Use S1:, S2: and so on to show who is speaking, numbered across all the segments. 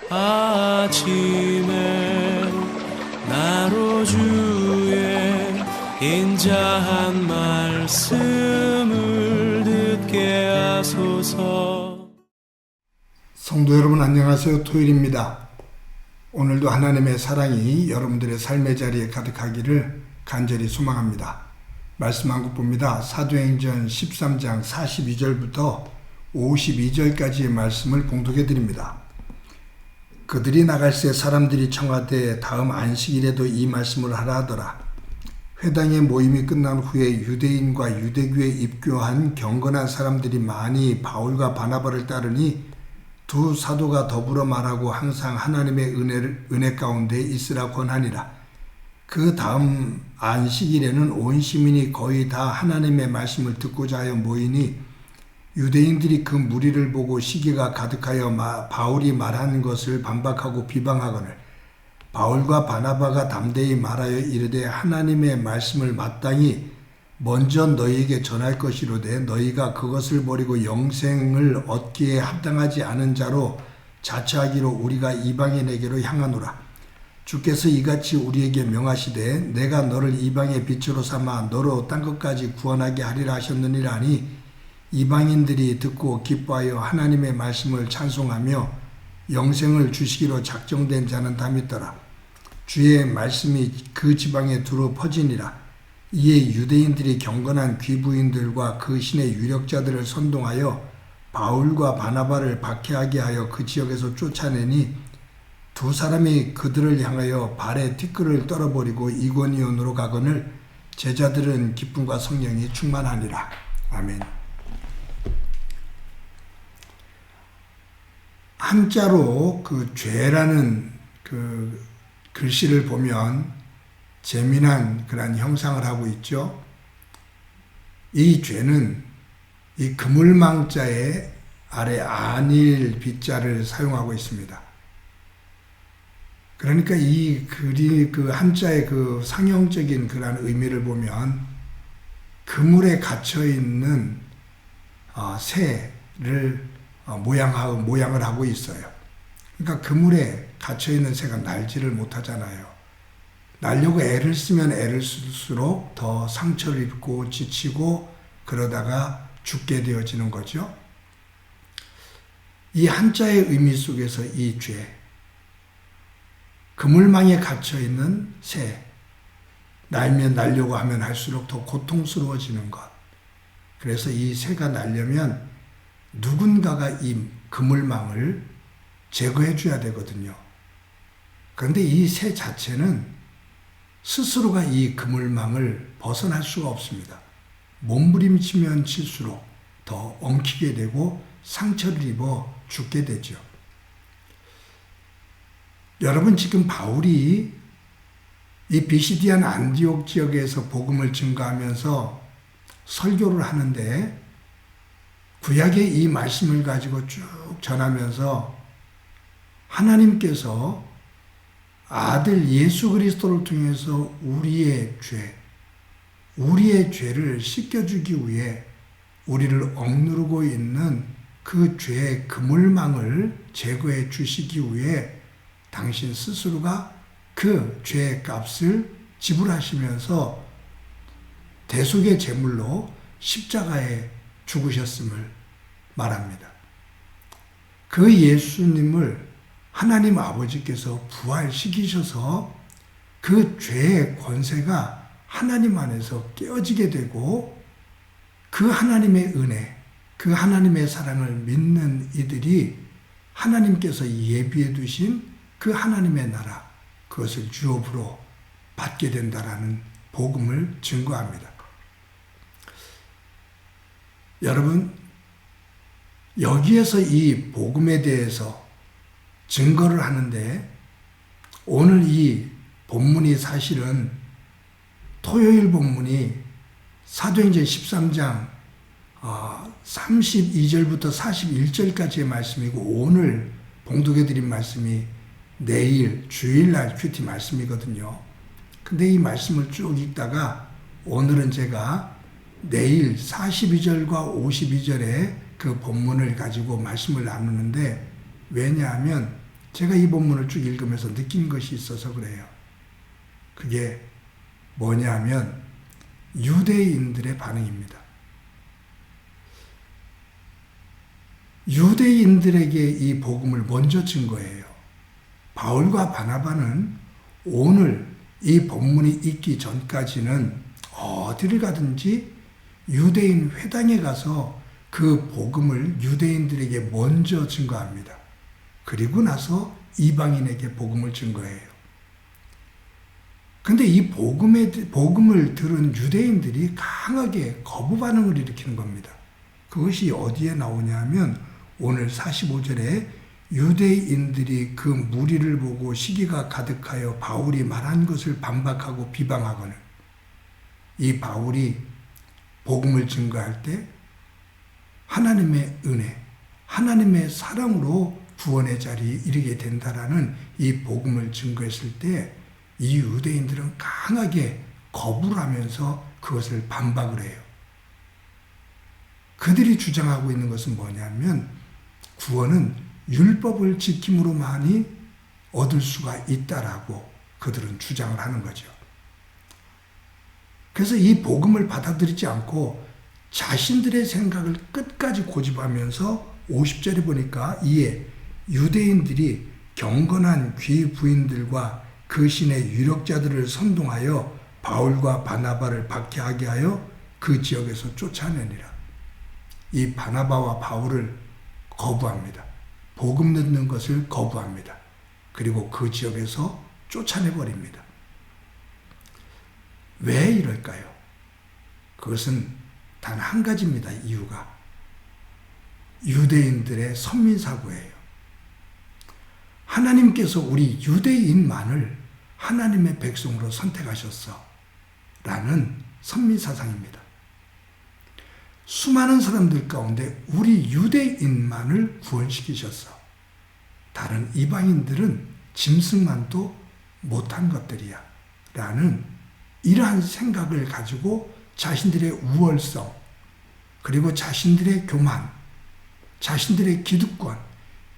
S1: 아침에 나로 주의 인자한 말씀을 듣게 하소서.
S2: 성도 여러분 안녕하세요. 토요일입니다. 오늘도 하나님의 사랑이 여러분들의 삶의 자리에 가득하기를 간절히 소망합니다. 말씀 한 국 봅니다. 사도행전 13장 42절부터 52절까지의 말씀을 봉독해 드립니다. 그들이 나갈새 사람들이 청하되 다음 안식일에도 이 말씀을 하라 하더라. 회당의 모임이 끝난 후에 유대인과 유대교에 입교한 경건한 사람들이 많이 바울과 바나바를 따르니 두 사도가 더불어 말하고 항상 하나님의 은혜 가운데 있으라 권하니라. 그 다음 안식일에는 온 시민이 거의 다 하나님의 말씀을 듣고자 하여 모이니 유대인들이 그 무리를 보고 시기가 가득하여 바울이 말하는 것을 반박하고 비방하거늘 바울과 바나바가 담대히 말하여 이르되 하나님의 말씀을 마땅히 먼저 너희에게 전할 것이로되 너희가 그것을 버리고 영생을 얻기에 합당하지 않은 자로 자처하기로 우리가 이방인에게로 향하노라. 주께서 이같이 우리에게 명하시되 내가 너를 이방의 빛으로 삼아 너로 땅끝까지 구원하게 하리라 하셨느니라 하니 이방인들이 듣고 기뻐하여 하나님의 말씀을 찬송하며 영생을 주시기로 작정된 자는 다 믿더라. 주의 말씀이 그 지방에 두루 퍼지니라. 이에 유대인들이 경건한 귀부인들과 그 신의 유력자들을 선동하여 바울과 바나바를 박해하게 하여 그 지역에서 쫓아내니 두 사람이 그들을 향하여 발에 티끌을 떨어버리고 이고니온으로 가거늘 제자들은 기쁨과 성령이 충만하니라. 아멘. 한자로 그 죄라는 그 글씨를 보면 재미난 그런 형상을 하고 있죠. 이 죄는 이 그물망자의 아래 안일 빛자를 사용하고 있습니다. 그러니까 이 글이 그 한자의 그 상형적인 그런 의미를 보면 그물에 갇혀 있는 새를 모양을 하고 있어요. 그러니까 그물에 갇혀 있는 새가 날지를 못하잖아요. 날려고 애를 쓰면 애를 쓸수록 더 상처를 입고 지치고 그러다가 죽게 되어지는 거죠. 이 한자의 의미 속에서 이 죄, 그물망에 갇혀 있는 새, 날려고 하면 할수록 더 고통스러워지는 것. 그래서 이 새가 날려면 누군가가 이 그물망을 제거해 줘야 되거든요. 그런데 이 새 자체는 스스로가 이 그물망을 벗어날 수가 없습니다. 몸부림치면 칠수록 더 엉키게 되고 상처를 입어 죽게 되죠. 여러분 지금 바울이 이 비시디안 안디옥 지역에서 복음을 증거하면서 설교를 하는데 구약의 이 말씀을 가지고 쭉 전하면서 하나님께서 아들 예수 그리스도를 통해서 우리의 죄를 씻겨주기 위해 우리를 억누르고 있는 그 죄의 그물망을 제거해 주시기 위해 당신 스스로가 그 죄의 값을 지불하시면서 대속의 제물로 십자가에 죽으셨음을 말합니다. 그 예수님을 하나님 아버지께서 부활시키셔서 그 죄의 권세가 하나님 안에서 깨어지게 되고 그 하나님의 은혜, 그 하나님의 사랑을 믿는 이들이 하나님께서 예비해 두신 그 하나님의 나라, 그것을 유업으로 받게 된다라는 복음을 증거합니다. 여러분, 여기에서 이 복음에 대해서 증거를 하는데 오늘 이 본문이 사실은 토요일 본문이 사도행전 13장 32절부터 41절까지의 말씀이고 오늘 봉독해드린 말씀이 내일 주일날 큐티 말씀이거든요. 근데 이 말씀을 쭉 읽다가 오늘은 제가 내일 42절과 52절의 그 본문을 가지고 말씀을 나누는데 왜냐하면 제가 이 본문을 쭉 읽으면서 느낀 것이 있어서 그래요. 그게 뭐냐면 유대인들의 반응입니다. 유대인들에게 이 복음을 먼저 준 거예요. 바울과 바나바는 오늘 이 본문이 있기 전까지는 어디를 가든지 유대인 회당에 가서 그 복음을 유대인들에게 먼저 증거합니다. 그리고 나서 이방인에게 복음을 증거해요. 근데 이 복음을 들은 유대인들이 강하게 거부 반응을 일으키는 겁니다. 그것이 어디에 나오냐면 오늘 45절에 유대인들이 그 무리를 보고 시기가 가득하여 바울이 말한 것을 반박하고 비방하거늘 이 바울이 복음을 증거할 때 하나님의 은혜, 하나님의 사랑으로 구원의 자리에 이르게 된다라는 이 복음을 증거했을 때 이 유대인들은 강하게 거부를 하면서 그것을 반박을 해요. 그들이 주장하고 있는 것은 뭐냐면 구원은 율법을 지킴으로만이 얻을 수가 있다라고 그들은 주장을 하는 거죠. 그래서 이 복음을 받아들이지 않고 자신들의 생각을 끝까지 고집하면서 50절에 보니까 이에 유대인들이 경건한 귀부인들과 그 신의 유력자들을 선동하여 바울과 바나바를 박해하게 하여 그 지역에서 쫓아내니라. 이 바나바와 바울을 거부합니다. 복음 듣는 것을 거부합니다. 그리고 그 지역에서 쫓아내버립니다. 왜 이럴까요? 그것은 단 한 가지입니다. 이유가 유대인들의 선민사고예요. 하나님께서 우리 유대인만을 하나님의 백성으로 선택하셨어 라는 선민사상입니다. 수많은 사람들 가운데 우리 유대인만을 구원시키셨어. 다른 이방인들은 짐승만도 못한 것들이야 라는 이러한 생각을 가지고 자신들의 우월성 그리고 자신들의 교만, 자신들의 기득권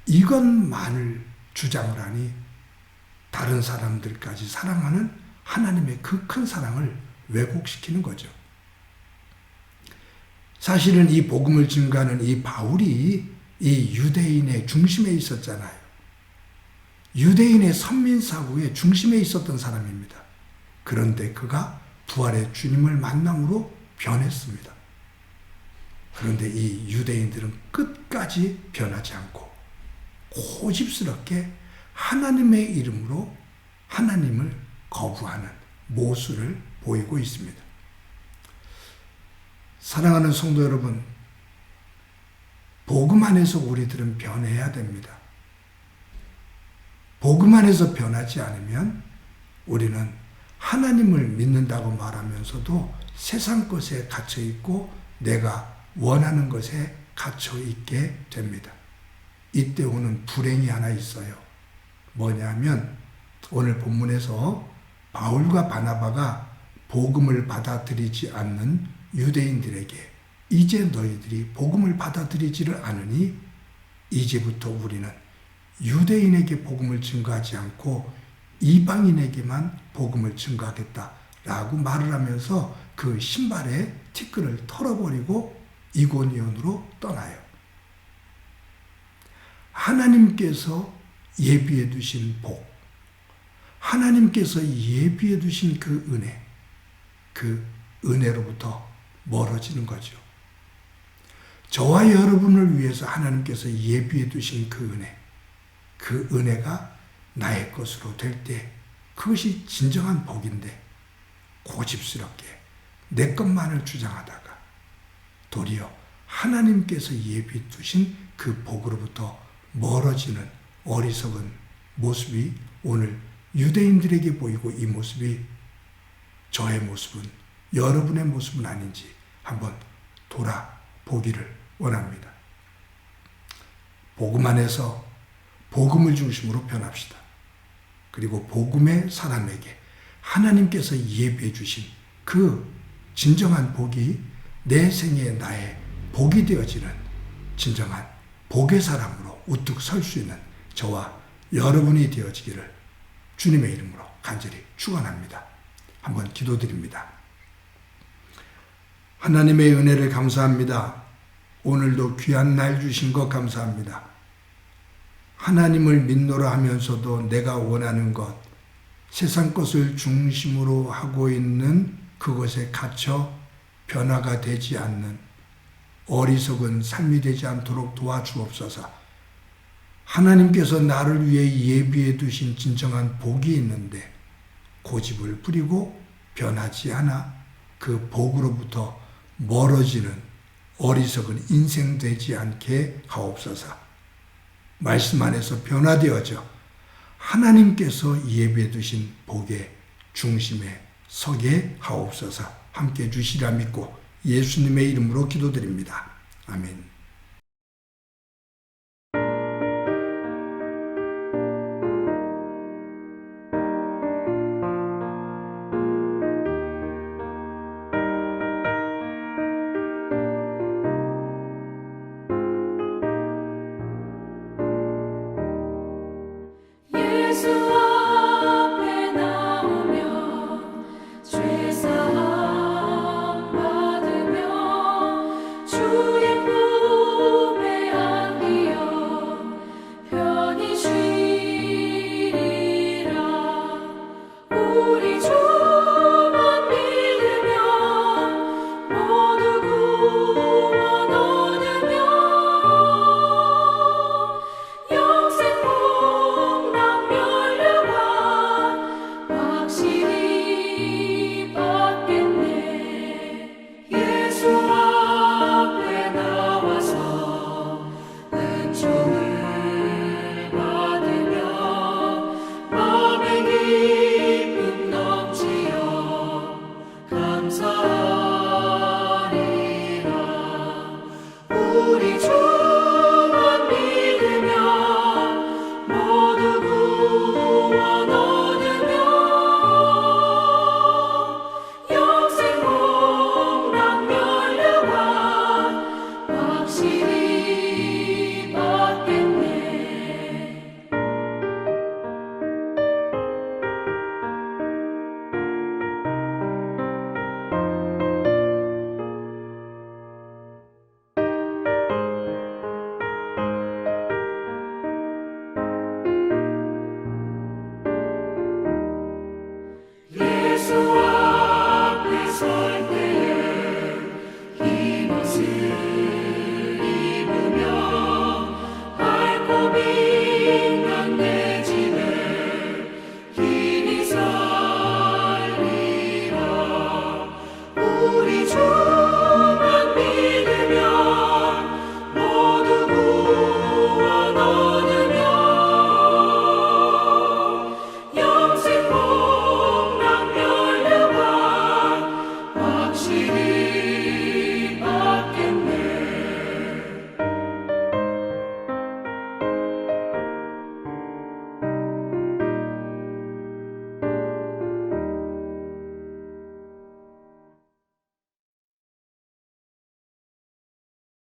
S2: 이것만을 주장을 하니 다른 사람들까지 사랑하는 하나님의 그 큰 사랑을 왜곡시키는 거죠. 사실은 이 복음을 증거하는 이 바울이 이 유대인의 중심에 있었잖아요. 유대인의 선민사고의 중심에 있었던 사람입니다. 그런데 그가 부활의 주님을 만남으로 변했습니다. 그런데 이 유대인들은 끝까지 변하지 않고 고집스럽게 하나님의 이름으로 하나님을 거부하는 모습을 보이고 있습니다. 사랑하는 성도 여러분, 복음 안에서 우리들은 변해야 됩니다. 복음 안에서 변하지 않으면 우리는 하나님을 믿는다고 말하면서도 세상 것에 갇혀 있고 내가 원하는 것에 갇혀 있게 됩니다. 이때 오는 불행이 하나 있어요. 뭐냐면 오늘 본문에서 바울과 바나바가 복음을 받아들이지 않는 유대인들에게 이제 너희들이 복음을 받아들이지를 않으니 이제부터 우리는 유대인에게 복음을 증거하지 않고 이방인에게만 복음을 증거하겠다라고 말을 하면서 그 신발의 티끌을 털어버리고 이고니온으로 떠나요. 하나님께서 예비해 두신 복, 하나님께서 예비해 두신 그 은혜로부터 멀어지는 거죠. 저와 여러분을 위해서 하나님께서 예비해 두신 그 은혜가 나의 것으로 될 때 그것이 진정한 복인데 고집스럽게 내 것만을 주장하다가 도리어 하나님께서 예비해 두신 그 복으로부터 멀어지는 어리석은 모습이 오늘 유대인들에게 보이고 이 모습이 저의 모습은 여러분의 모습은 아닌지 한번 돌아보기를 원합니다. 복음 안에서 복음을 중심으로 변합시다. 그리고 복음의 사람에게 하나님께서 예비해 주신 그 진정한 복이 내 생에 나의 복이 되어지는 진정한 복의 사람으로 우뚝 설 수 있는 저와 여러분이 되어지기를 주님의 이름으로 간절히 축원합니다. 한번 기도드립니다. 하나님의 은혜를 감사합니다. 오늘도 귀한 날 주신 것 감사합니다. 하나님을 믿노라 하면서도 내가 원하는 것, 세상 것을 중심으로 하고 있는 그것에 갇혀 변화가 되지 않는 어리석은 삶이 되지 않도록 도와주옵소서. 하나님께서 나를 위해 예비해 두신 진정한 복이 있는데 고집을 부리고 변하지 않아 그 복으로부터 멀어지는 어리석은 인생 되지 않게 하옵소서. 말씀 안에서 변화되어져 하나님께서 예비해 두신 복의 중심에 서게 하옵소서. 함께 주시리라 믿고 예수님의 이름으로 기도드립니다. 아멘.
S3: 예수